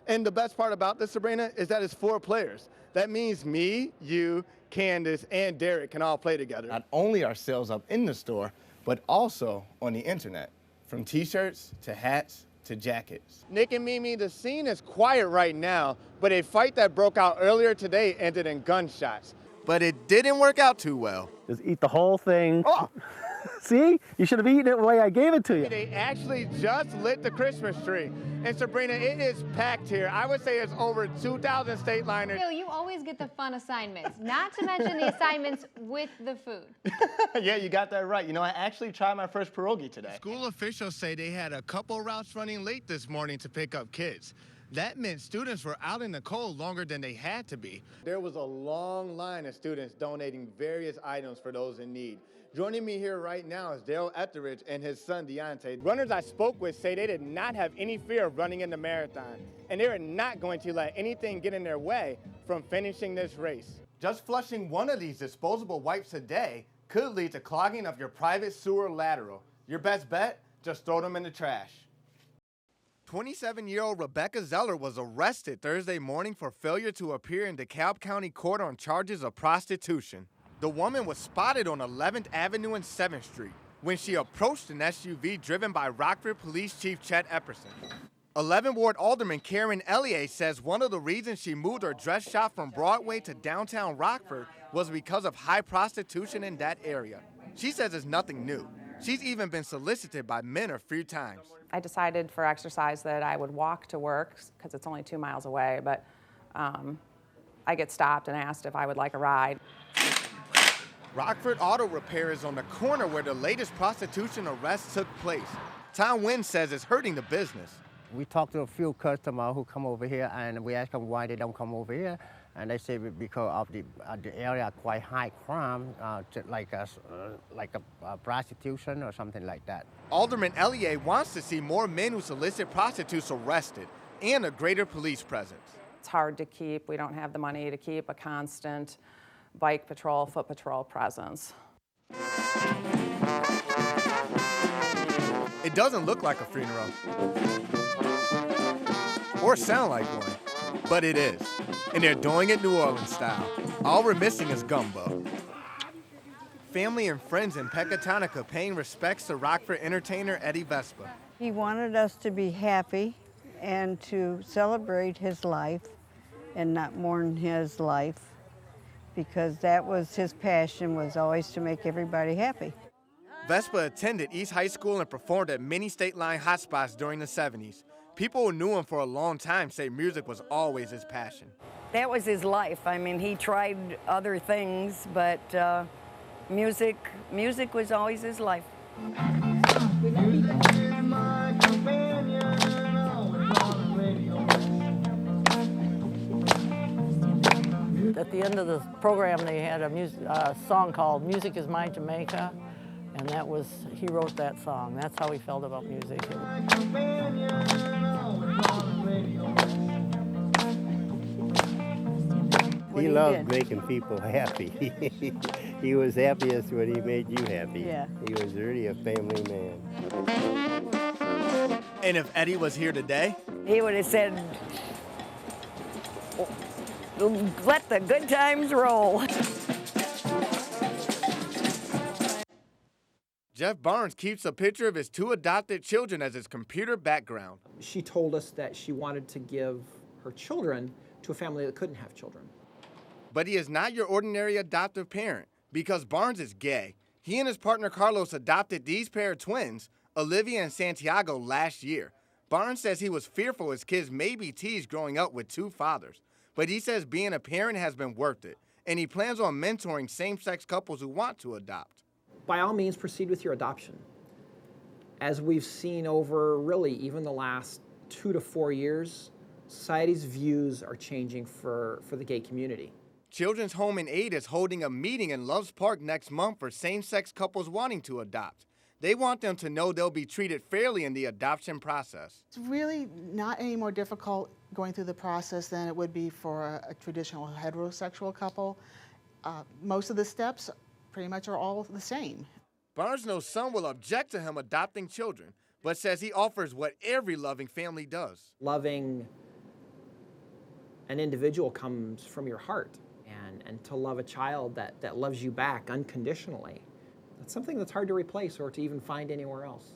And the best part about this, Sabrina, is that it's 4 players. That means me, you, Candace, and Derek can all play together. Not only are sales up in the store, but also on the internet. From t-shirts to hats to jackets. Nick and Mimi, the scene is quiet right now, but a fight that broke out earlier today ended in gunshots. But it didn't work out too well. Just eat the whole thing. Oh! See? You should have eaten it the way I gave it to you. They actually just lit the Christmas tree. And Sabrina, it is packed here. I would say it's over 2,000 state liners. Phil, you always get the fun assignments, not to mention the assignments with the food. Yeah, you got that right. You know, I actually tried my first pierogi today. School officials say they had a couple routes running late this morning to pick up kids. That meant students were out in the cold longer than they had to be. There was a long line of students donating various items for those in need. Joining me here right now is Daryl Etheridge and his son, Deontay. Runners I spoke with say they did not have any fear of running in the marathon, and they are not going to let anything get in their way from finishing this race. Just flushing one of these disposable wipes a day could lead to clogging of your private sewer lateral. Your best bet? Just throw them in the trash. 27-year-old Rebecca Zeller was arrested Thursday morning for failure to appear in DeKalb County Court on charges of prostitution. The woman was spotted on 11th Avenue and 7th Street when she approached an SUV driven by Rockford Police Chief Chet Epperson. 11th Ward Alderman Karen Elliott says one of the reasons she moved her dress shop from Broadway to downtown Rockford was because of high prostitution in that area. She says it's nothing new. She's even been solicited by men a few times. I decided for exercise that I would walk to work because it's only 2 miles away, but I get stopped and asked if I would like a ride. Rockford Auto Repair is on the corner where the latest prostitution arrest took place. Tom Wynn says it's hurting the business. We talked to a few customers who come over here, and we asked them why they don't come over here. And they say because of the area quite high crime, like a prostitution or something like that. Alderman Elliott wants to see more men who solicit prostitutes arrested and a greater police presence. It's hard to keep. We don't have the money to keep a constant bike patrol, foot patrol presence. It doesn't look like a funeral or sound like one, but it is. And they're doing it New Orleans style. All we're missing is gumbo. Family and friends in Pecatonica paying respects to Rockford entertainer Eddie Vespa. He wanted us to be happy and to celebrate his life and not mourn his life, because that was his passion, was always to make everybody happy. Vespa attended East High School and performed at many state line hotspots during the 70s. People who knew him for a long time say music was always his passion. That was his life. I mean, he tried other things, but music was always his life. At the end of the program, they had a song called Music is My Jamaica, and that was, he wrote that song. That's how he felt about music. He loved making people happy. He was happiest when he made you happy. Yeah. He was really a family man. And if Eddie was here today, He would have said, let the good times roll. Jeff Barnes keeps a picture of his 2 adopted children as his computer background. She told us that she wanted to give her children to a family that couldn't have children. But he is not your ordinary adoptive parent because Barnes is gay. He and his partner Carlos adopted these pair of twins, Olivia and Santiago, last year. Barnes says he was fearful his kids may be teased growing up with 2 fathers. But he says being a parent has been worth it, and he plans on mentoring same-sex couples who want to adopt. By all means, proceed with your adoption. As we've seen over really even the last 2 to 4 years, society's views are changing for the gay community. Children's Home and Aid is holding a meeting in Loves Park next month for same-sex couples wanting to adopt. They want them to know they'll be treated fairly in the adoption process. It's really not any more difficult going through the process than it would be for a traditional heterosexual couple. Most of the steps pretty much are all the same. Barnes knows some will object to him adopting children, but says he offers what every loving family does. Loving an individual comes from your heart. And to love a child that loves you back unconditionally, that's something that's hard to replace or to even find anywhere else.